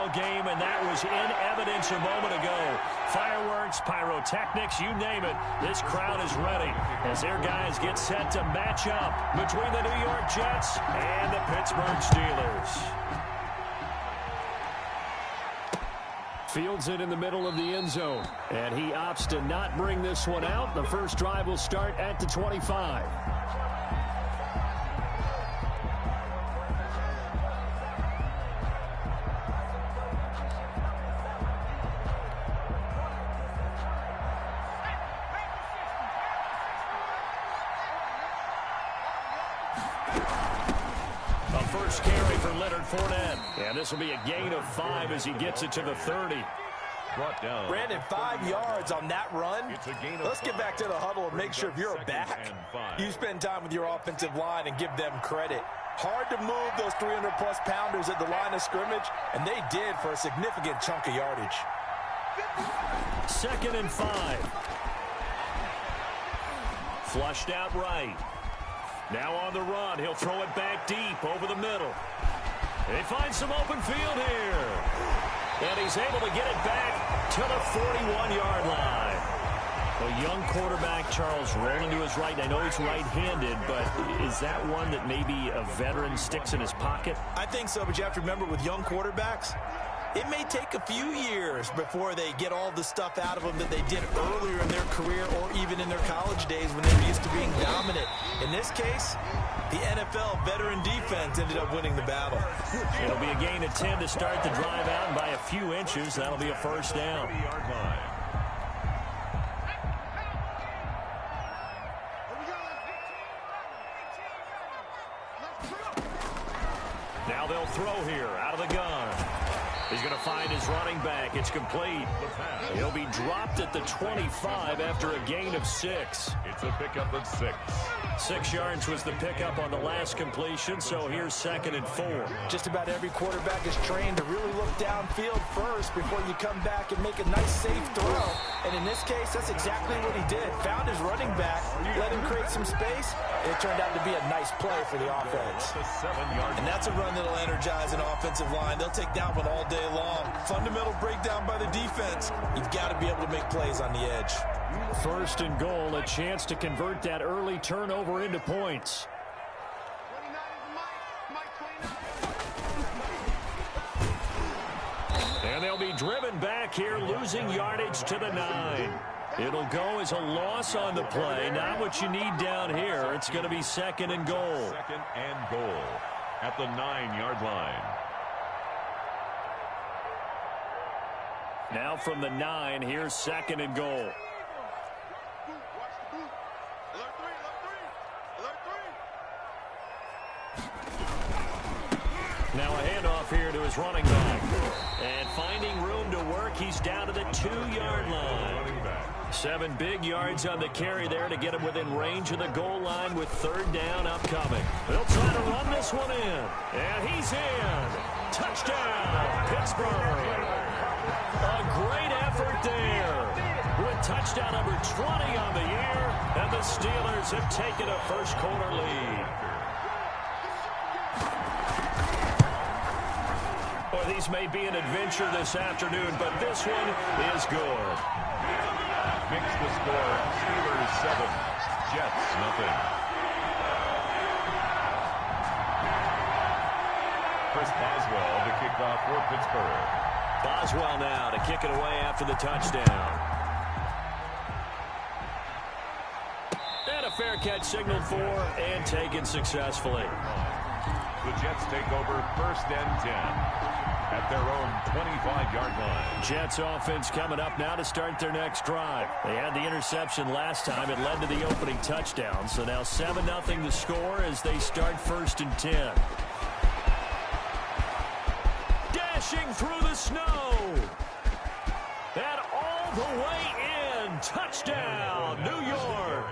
ball game, and that was in evidence a moment ago. Fireworks, pyrotechnics, you name it. This crowd is ready as their guys get set to match up between the New York Jets and the Pittsburgh Steelers. Fields it in the middle of the end zone, and he opts to not bring this one out. The first drive will start at the 25. First carry for Leonard Fournette. And this will be a gain of 5 as he gets it to the 30. Brought down. Brandon, 5 yards on that run. Let's get back to the huddle and make sure if you're a back, you spend time with your offensive line and give them credit. Hard to move those 300-plus pounders at the line of scrimmage, and they did for a significant chunk of yardage. 2nd and 5. Flushed out right. Now on the run, he'll throw it back deep over the middle. They find some open field here. And he's able to get it back to the 41-yard line. A young quarterback, Charles, rolling to his right. I know he's right-handed, but is that one that maybe a veteran sticks in his pocket? I think so, but you have to remember with young quarterbacks, it may take a few years before they get all the stuff out of them that they did earlier in their career or even in their college days when they were used to being dominant. In this case, the NFL veteran defense ended up winning the battle. It'll be a gain of 10 to start the drive out, and by a few inches, that'll be a first down. Now they'll throw here out of the gun. He's going to find his running back. It's complete. He'll be dropped at the 25 after a gain of 6. It's a pickup of 6. 6 yards was the pickup on the last completion, so here's 2nd and 4. Just about every quarterback is trained to really look downfield first before you come back and make a nice, safe throw. And in this case, that's exactly what he did. Found his running back, let him create some space, and it turned out to be a nice play for the offense. And that's a run that'll energize an offensive line. They'll take that one all day long. Fundamental breakdown by the defense. You've got to be able to make plays on the edge. 1st and goal, a chance to convert that early turnover into points. And they'll be driven back here, losing yardage to the 9. It'll go as a loss on the play. Not what you need down here. It's going to be 2nd and goal. 2nd and goal at the 9-yard line. Now from the 9, here's 2nd and goal. Now a handoff here to his running back. And finding room to work, he's down to the 2-yard line. 7 big yards on the carry there to get him within range of the goal line with 3rd down upcoming. They'll try to run this one in. And he's in. Touchdown, Pittsburgh. A great effort there. With touchdown number 20 on the year, and the Steelers have taken a first-quarter lead. Boy, these may be an adventure this afternoon, but this one is good. Makes the score Steelers 7, Jets nothing. Chris Boswell to kick off for Pittsburgh. Boswell now to kick it away after the touchdown. And a fair catch signaled for and taken successfully. The Jets take over 1st and 10 at their own 25-yard line. Jets offense coming up now to start their next drive. They had the interception last time. It led to the opening touchdown. So now 7-0 the score as they start 1st and 10. Dashing through the snow. And all the way in. Touchdown, New York.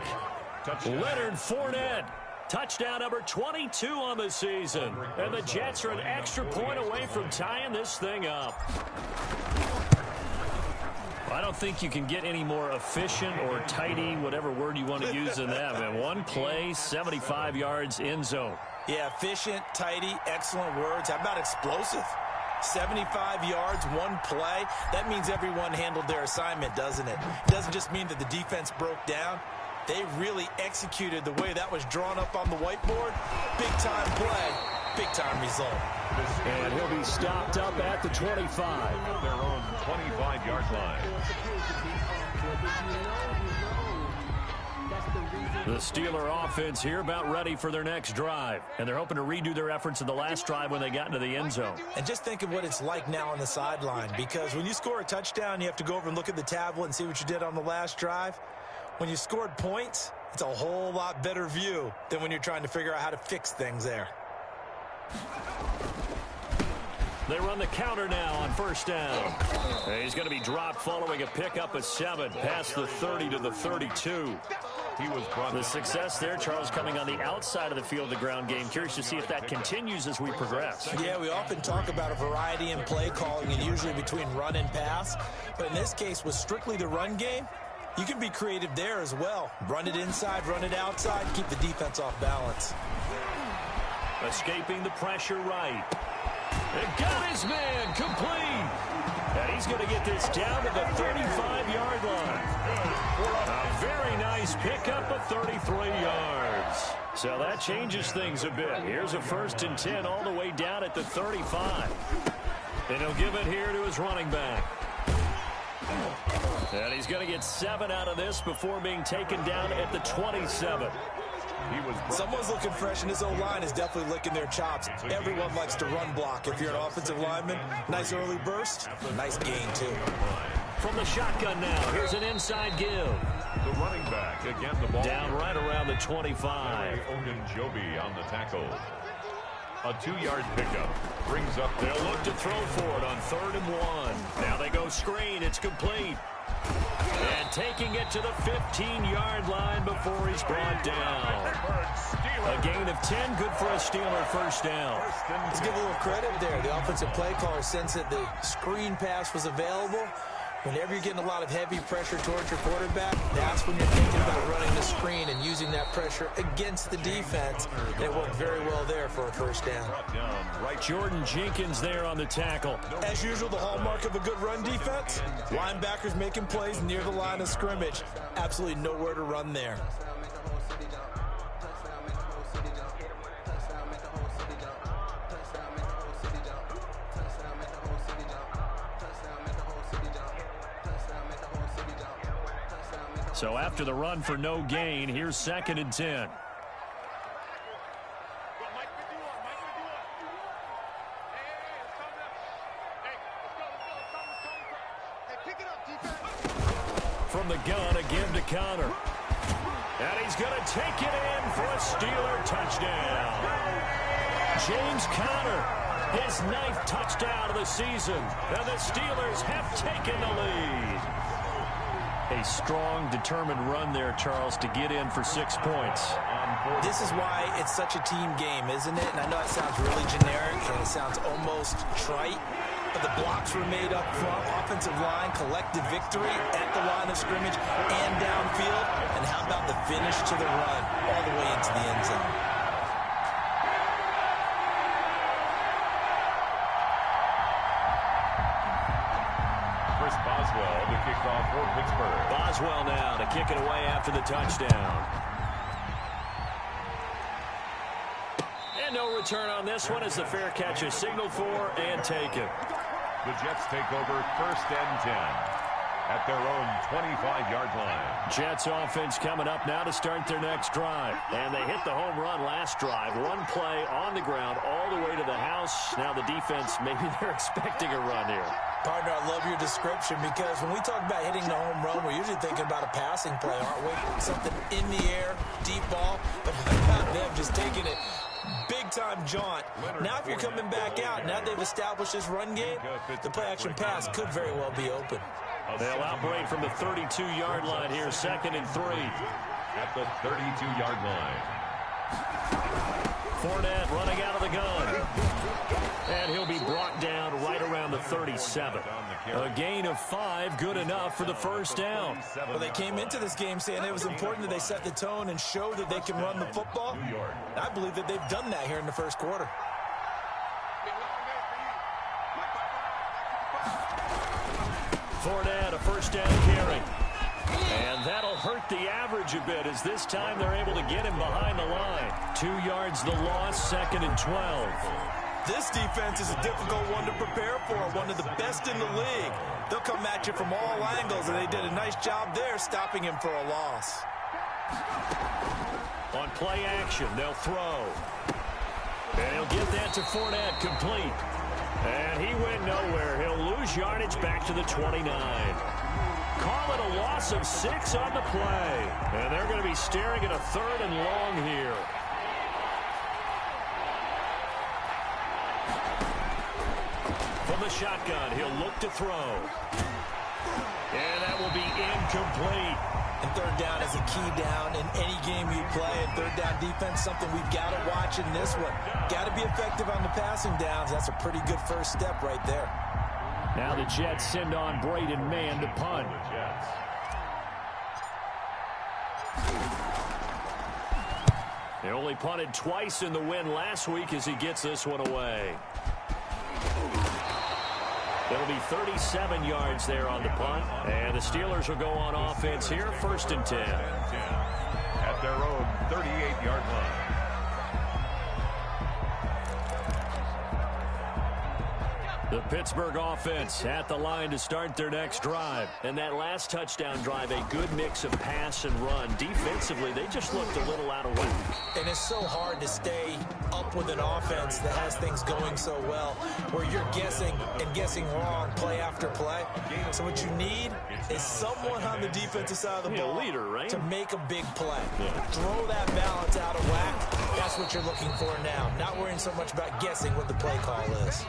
Touchdown. Leonard Fournette. Touchdown number 22 on the season. And the Jets are an extra point away from tying this thing up. I don't think you can get any more efficient or tidy, whatever word you want to use in that. And one play, 75 yards, end zone. Yeah, efficient, tidy, excellent words. How about explosive? 75 yards, one play. That means everyone handled their assignment, doesn't it? It doesn't just mean that the defense broke down. They really executed the way that was drawn up on the whiteboard. Big-time play, big-time result. And he'll be stopped up at the 25. Their own 25-yard line. The Steeler offense here about ready for their next drive. And they're hoping to redo their efforts in the last drive when they got into the end zone. And just think of what it's like now on the sideline, because when you score a touchdown, you have to go over and look at the tablet and see what you did on the last drive. When you scored points, it's a whole lot better view than when you're trying to figure out how to fix things there. They run the counter now on first down. And he's going to be dropped following a pickup of 7 past the 30 to the 32. He was brought The success there, Charles, coming on the outside of the field, the ground game. Curious to see if that continues as we progress. Yeah, we often talk about a variety in play calling and usually between run and pass. But in this case, with strictly the run game, you can be creative there as well. Run it inside, run it outside, keep the defense off balance. Escaping the pressure right. And got his man complete. And he's going to get this down to the 35-yard line. A very nice pickup of 33 yards. So that changes things a bit. Here's a 1st and 10 all the way down at the 35. And he'll give it here to his running back. And he's going to get 7 out of this before being taken down at the 27. Someone's looking fresh, and his O-line is definitely licking their chops. Everyone likes to run block if you're an offensive lineman. Nice early burst, nice gain, too. From the shotgun now, here's an inside give. The running back, again, the ball. Down right around the 25. Ogunjobi on the tackle. A 2-yard pickup brings up. They'll look to throw for it on 3rd and 1. Now they go screen. It's complete. And taking it to the 15-yard line before he's brought down. A gain of 10, good for a Steeler first down. Let's give a little credit there. The offensive play caller sensed that the screen pass was available. Whenever you're getting a lot of heavy pressure towards your quarterback, that's when you're thinking about running the screen and using that pressure against the defense. And it worked very well there for a first down. Jordan Jenkins there on the tackle. As usual, the hallmark of a good run defense, linebackers making plays near the line of scrimmage. Absolutely nowhere to run there. So after the run for no gain, here's 2nd and 10. From the gun, a give to Connor. And he's going to take it in for a Steeler touchdown. James Conner, his 9th touchdown of the season. And the Steelers have taken the lead. A strong, determined run there, Charles, to get in for 6 points. This is why it's such a team game, isn't it? And I know it sounds really generic and it sounds almost trite, but the blocks were made up front. Offensive line, collective victory at the line of scrimmage and downfield. And how about the finish to the run all the way into the end zone? Boswell to kick off for Pittsburgh. Boswell now to kick it away after the touchdown. And no return on this one as the fair catch is signaled for and taken. The Jets take over 1st and 10 at their own 25-yard line. Jets offense coming up now to start their next drive. And they hit the home run last drive. One play on the ground all the way to the house. Now the defense, maybe they're expecting a run here. Partner, I love your description because when we talk about hitting the home run, we're usually thinking about a passing play, aren't we? Something in the air, deep ball, but how about them just taking it big-time jaunt. Now if you're coming back out, now they've established this run game, the play-action pass could very well be open. They'll operate from the 32-yard line here, 2nd and 3. At the 32-yard line. Fournette running out of the gun. And he'll be brought down right around the 37. A gain of 5, good enough for the first down. Well, they came into this game saying it was important that they set the tone and show that they can run the football. I believe that they've done that here in the first quarter. Fournette, a first down carry. And that'll hurt the average a bit as this time they're able to get him behind the line. 2 yards the loss, 2nd and 12. This defense is a difficult one to prepare for, one of the best in the league. They'll come at you from all angles, and they did a nice job there stopping him for a loss. On play action, they'll throw. And he'll get that to Fournette, complete. And he went nowhere. He'll lose yardage back to the 29. Call it a loss of 6 on the play. And they're going to be staring at a 3rd and long here. From the shotgun, he'll look to throw. And that will be incomplete. And 3rd down is a key down in any game you play. And 3rd down defense, something we've got to watch in this one. Got to be effective on the passing downs. That's a pretty good first step right there. Now the Jets send on Braden Mann to punt. They only punted twice in the win last week as he gets this one away. It'll be 37 yards there on the punt. And the Steelers will go on offense here, 1st and 10. At their own 38-yard line. The Pittsburgh offense at the line to start their next drive. And that last touchdown drive, a good mix of pass and run. Defensively, they just looked a little out of whack. And it's so hard to stay up with an offense that has things going so well, where you're guessing and guessing wrong play after play. So what you need is someone on the defensive side of the ball, leader, right? to make a big play. Throw that balance out of whack. That's what you're looking for now. Not worrying so much about guessing what the play call is.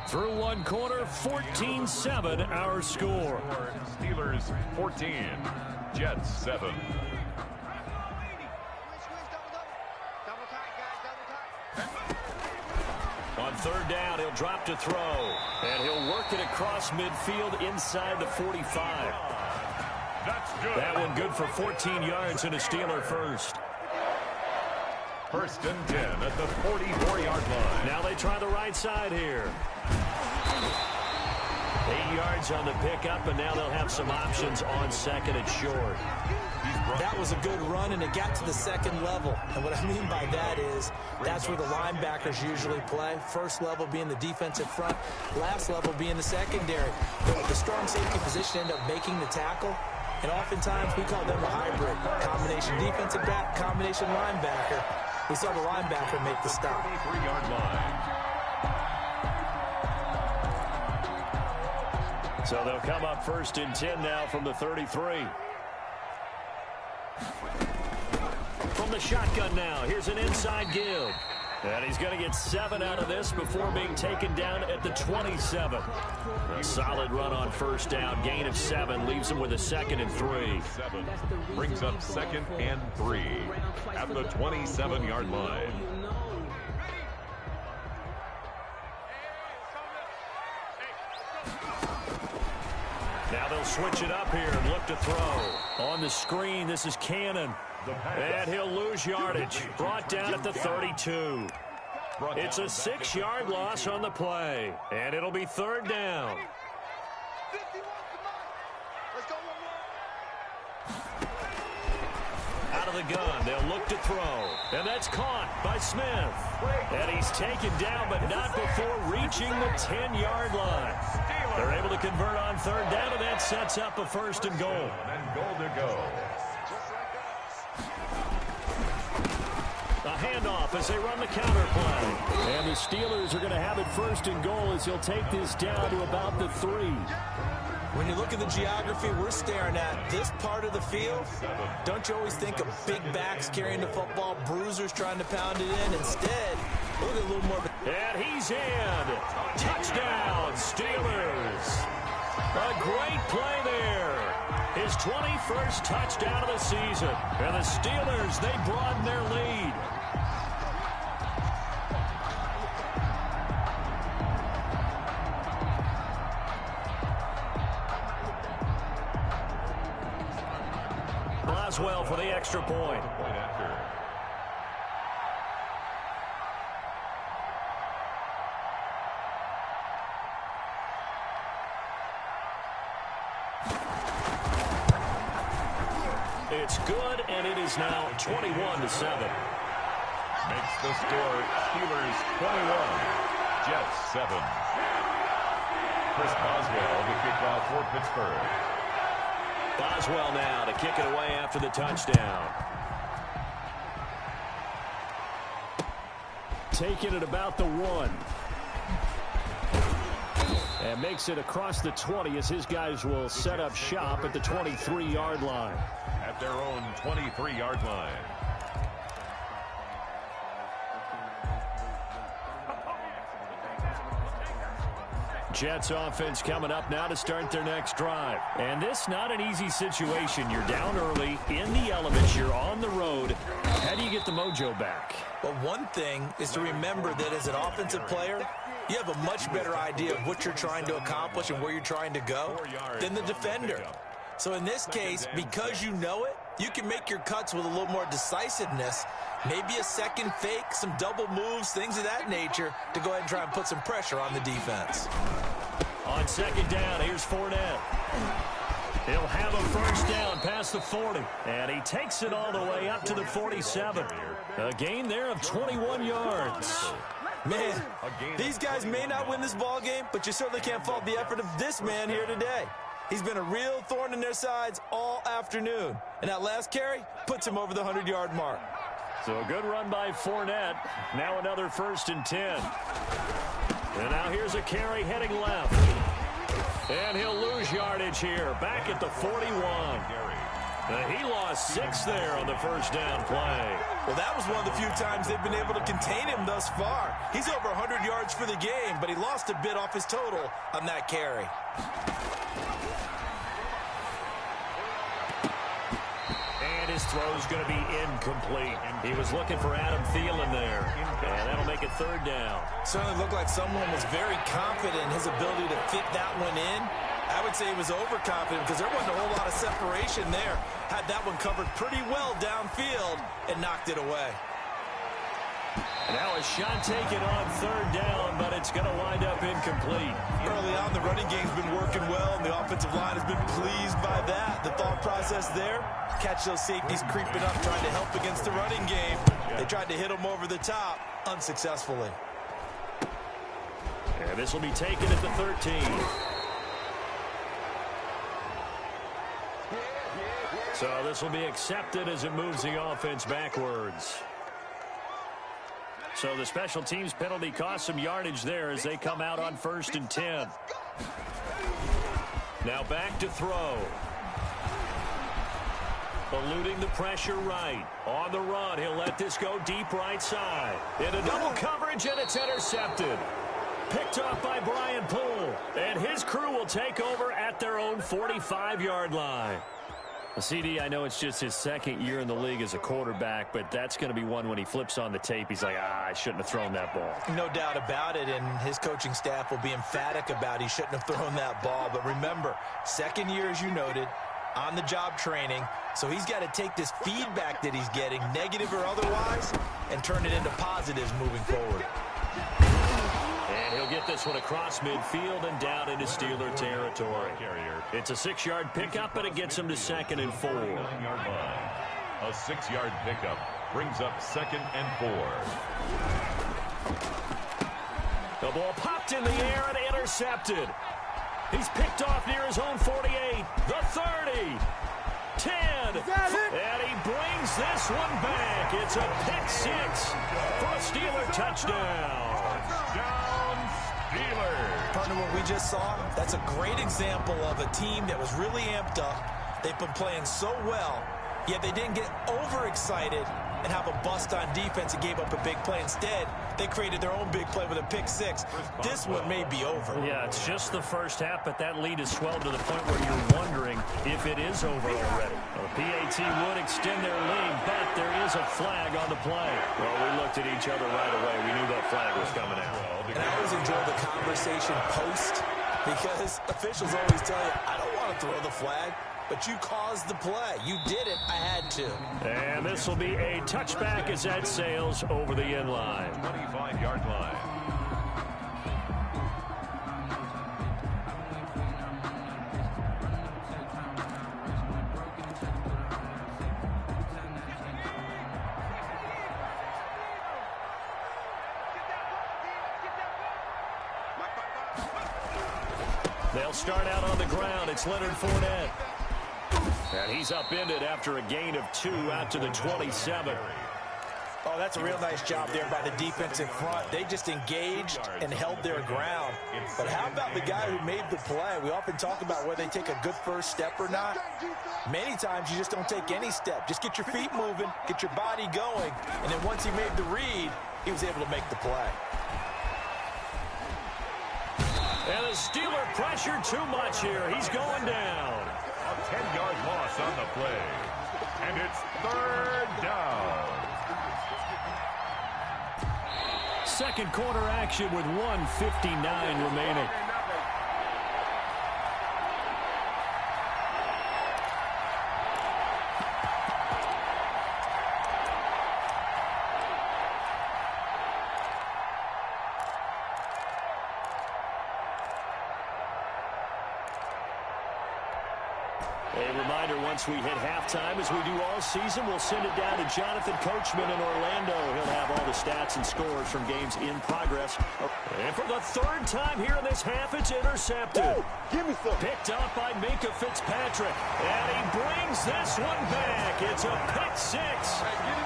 Through one quarter, 14-7 our score. Steelers 14, Jets 7. On 3rd down, he'll drop to throw. And he'll work it across midfield inside the 45. That's good. That one good for 14 yards and a Steeler first. 1st and 10 at the 44-yard line. Now they try the right side here. 8 yards on the pickup, and now they'll have some options on 2nd and short. That was a good run, and it got to the 2nd level. And what I mean by that is that's where the linebackers usually play. 1st level being the defensive front, last level being the secondary. But the strong safety position end up making the tackle. And oftentimes we call them a hybrid. Combination defensive back, combination linebacker. We saw the linebacker make the stop. 3-yard line. So they'll come up 1st and 10 now from the 33. From the shotgun now, here's an inside give. And he's going to get 7 out of this before being taken down at the 27. A solid run on 1st down, gain of 7, leaves him with a 2nd and 3. 7 brings up 2nd and 3 at the 27-yard line. Now they'll switch it up here and look to throw. On the screen, this is Cannon. And he'll lose yardage. Brought down at the 32. It's a 6-yard loss on the play. And it'll be 3rd down. Out of the gun, they'll look to throw. And that's caught by Smith. And he's taken down, but not before reaching the 10-yard line. They're able to convert on 3rd down, and that sets up a 1st and goal. And goal to go. A handoff as they run the counter play. And the Steelers are going to have it 1st and goal as he'll take this down to about the 3. When you look at the geography we're staring at, this part of the field, don't you always think of big backs carrying the football, bruisers trying to pound it in? Instead, look at a little more of a... And he's in. Touchdown, Steelers. A great play there. His 21st touchdown of the season. And the Steelers, they broaden their lead. Boswell for the extra point. It's good, and it is now 21-7. Makes the score Steelers 21, Jets 7. Chris Boswell, the kickoff for Pittsburgh. Boswell now to kick it away after the touchdown. Taking it about the 1. And makes it across the 20 as his guys will set up shop at the 23-yard line. At their own 23-yard line. Jets offense coming up now to start their next drive. And this not an easy situation. You're down early, in the elements, you're on the road. How do you get the mojo back? Well, one thing is to remember that as an offensive player, you have a much better idea of what you're trying to accomplish and where you're trying to go than the defender. So in this case, because you know it, you can make your cuts with a little more decisiveness, maybe a second fake, some double moves, things of that nature, to go ahead and try and put some pressure on the defense. On second down, here's Fournette. He'll have a first down past the 40, and he takes it all the way up to the 47. A gain there of 21 yards. Man, these guys may not win this ball game, but you certainly can't fault the effort of this man here today. He's been a real thorn in their sides all afternoon. And that last carry puts him over the 100-yard mark. So a good run by Fournette. Now another 1st and 10. And now here's a carry heading left. And he'll lose yardage here. Back at the 41. He lost 6 there on the first down play. Well, that was one of the few times they've been able to contain him thus far. He's over 100 yards for the game, but he lost a bit off his total on that carry. His throw's going to be incomplete. He was looking for Adam Thielen there, and that'll make it 3rd down. Certainly looked like someone was very confident in his ability to fit that one in. I would say he was overconfident because there wasn't a whole lot of separation there. Had that one covered pretty well downfield and knocked it away. Now a shot taken on 3rd down, but it's going to wind up incomplete. Early on, the running game's been working well, and the offensive line has been pleased by that. The thought process there, catch those safeties creeping up, trying to help against the running game. They tried to hit them over the top, unsuccessfully. And this will be taken at the 13. So this will be accepted as it moves the offense backwards. So the special teams penalty cost some yardage there as they come out on 1st and 10. Now back to throw. Eluding the pressure right. On the run, he'll let this go deep right side. Into double coverage, and it's intercepted. Picked off by Brian Poole. And his crew will take over at their own 45-yard line. CD, I know it's just his 2nd year in the league as a quarterback, but that's going to be one when he flips on the tape. He's like, I shouldn't have thrown that ball. No doubt about it, and his coaching staff will be emphatic about he shouldn't have thrown that ball. But remember, 2nd year, as you noted, on-the-job training, so he's got to take this feedback that he's getting, negative or otherwise, and turn it into positives moving forward. And he'll get this one across midfield and down into Steeler territory. It's a 6-yard pickup, but it gets him to 2nd and 4. A 6-yard pickup brings up 2nd and 4. The ball popped in the air and intercepted. He's picked off near his own 48, the 30, 10, and he brings this one back. It's a pick 6 for a Steeler touchdown. Partner, what we just saw, that's a great example of a team that was really amped up. They've been playing so well, yet they didn't get overexcited and have a bust on defense and gave up a big play. Instead, they created their own big play with a pick 6. This one may be over. Yeah, it's just the first half, but that lead has swelled to the point where you're wondering if it is over already. Well, PAT would extend their lead, but there is a flag on the play. Well, we looked at each other right away. We knew that flag was coming out. And I always enjoy the conversation post because officials always tell you, I don't want to throw the flag. But you caused the play. You did it. I had to. And this will be a touchback as that sails over the end line. 25-yard line. They'll start out on the ground. It's Leonard Fournette. And he's upended after a gain of 2 out to the 27. Oh, that's a real nice job there by the defense in front. They just engaged and held their ground. But how about the guy who made the play? We often talk about whether they take a good first step or not. Many times you just don't take any step. Just get your feet moving, get your body going, and then once he made the read, he was able to make the play. And the Steeler pressured too much here. He's going down. A 10-yard loss on the play. And it's 3rd down. Second quarter action with 1:59 remaining. A reminder, once we hit halftime, as we do all season, we'll send it down to Jonathan Coachman in Orlando. He'll have all the stats and scores from games in progress. And for the 3rd time here in this half, it's intercepted. Whoa, give me some. Picked off by Minkah Fitzpatrick. And he brings this one back. It's a pick 6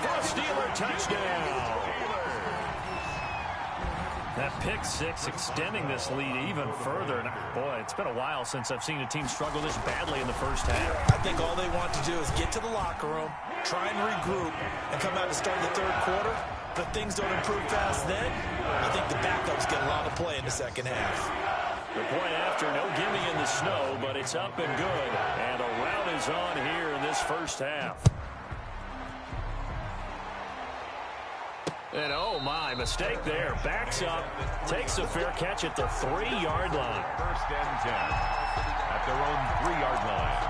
for a Steeler touchdown. That pick 6 extending this lead even further. And boy, it's been a while since I've seen a team struggle this badly in the first half. I think all they want to do is get to the locker room, try and regroup, and come out to start the 3rd quarter. But things don't improve fast then. I think the backups get a lot of play in the second half. The point after, no gimme in the snow, but it's up and good. And a rout is on here in this first half. And oh my, mistake there. Backs up, takes a fair catch at the 3-yard line. 1st and 10 at their own 3-yard line.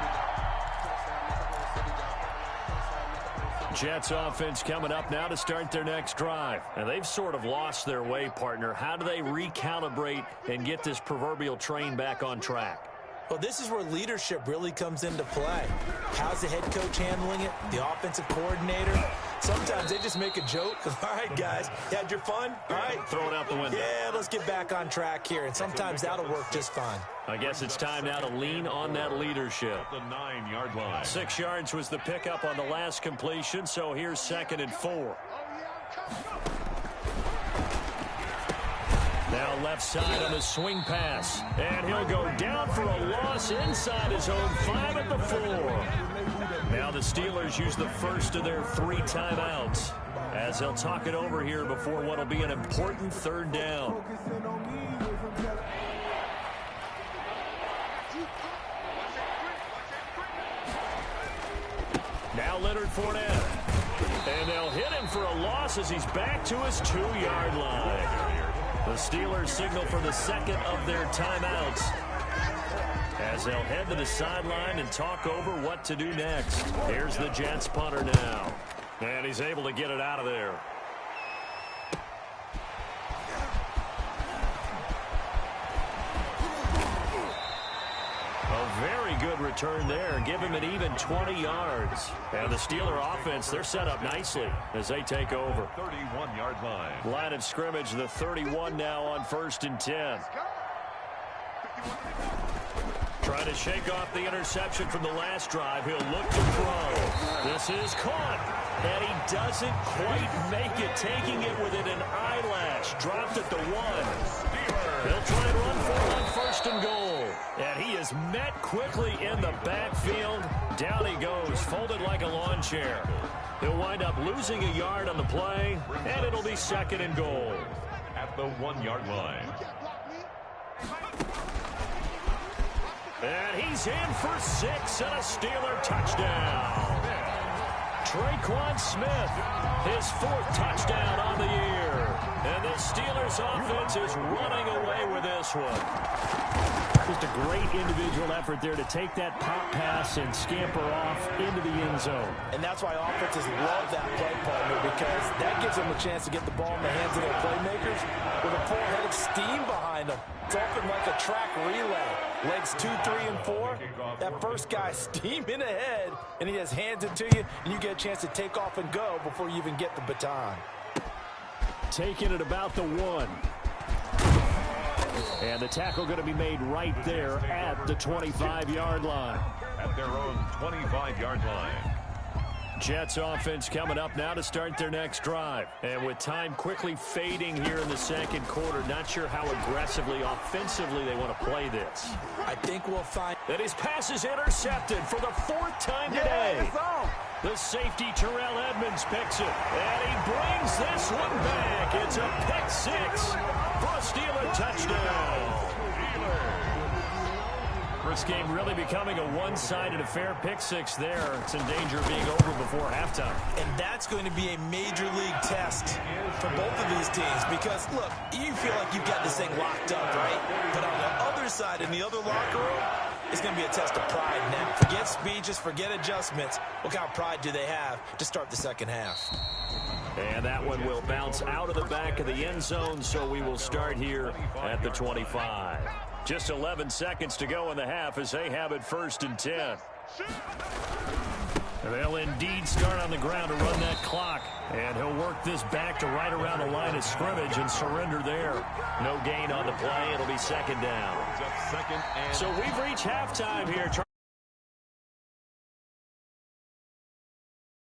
Jets offense coming up now to start their next drive. And they've sort of lost their way, partner. How do they recalibrate and get this proverbial train back on track? Well, this is where leadership really comes into play. How's the head coach handling it? The offensive coordinator? Sometimes they just make a joke. All right, guys, you had your fun? All right. Throw it out the window. Yeah, let's get back on track here. And sometimes that'll work just fine. I guess it's time now to lean on that leadership. The 9-yard line. 6 yards was the pickup on the last completion, so here's 2nd and 4. Now left side on the swing pass. And he'll go down for a loss inside his own 5 at the 4. Now the Steelers use the first of their 3 timeouts as they'll talk it over here before what will be an important 3rd down. Now Leonard Fournette. And they'll hit him for a loss as he's back to his 2-yard line. The Steelers signal for the 2nd of their timeouts as they'll head to the sideline and talk over what to do next. Here's the Jets punter now. And he's able to get it out of there. A very good return there. Give him an even 20 yards. And the Steeler offense, they're set up nicely as they take over. 31-yard line. Line of scrimmage, the 31 now on 1st and 10. Trying to shake off the interception from the last drive. He'll look to throw. This is caught. And he doesn't quite make it, taking it within an eyelash. Dropped at the 1. He'll try and run for it on 1st and goal. And he is met quickly in the backfield. Down he goes, folded like a lawn chair. He'll wind up losing a yard on the play, and it'll be 2nd and goal. At the 1-yard line. And he's in for 6 and a Steeler touchdown. Traquan Smith, his 4th touchdown on the year. And the Steelers offense is running away with this one. Just a great individual effort there to take that pop pass and scamper off into the end zone. And that's why offenses love that play partner, because that gives them a chance to get the ball in the hands of their playmakers with a full head of steam behind them. It's often like a track relay. Legs 2, 3, and 4. That first guy steaming ahead, and he has hands it to you, and you get a chance to take off and go before you even get the baton. Taking it about the 1. And the tackle going to be made right there at the 25-yard line. At their own 25-yard line. Jets offense coming up now to start their next drive. And with time quickly fading here in the second quarter, not sure how aggressively, offensively they want to play this. I think we'll find that his pass is intercepted for the 4th time today. The safety Terrell Edmonds picks it, and he brings this one back. It's a pick 6 for a Steeler touchdown. First game really becoming a one-sided affair. Pick 6 there. It's in danger of being over before halftime. And that's going to be a major league test for both of these teams because, look, you feel like you've got this thing locked up, right? But on the other side, in the other locker room, it's going to be a test of pride now. Forget speeches, forget adjustments. What kind of pride do they have to start the second half? And that one will bounce out of the back of the end zone, so we will start here at the 25. Just 11 seconds to go in the half as they have it 1st and 10. They'll indeed start on the ground to run that clock. And he'll work this back to right around the line of scrimmage and surrender there. No gain on the play. It'll be 2nd down. Second and so we've reached halftime here.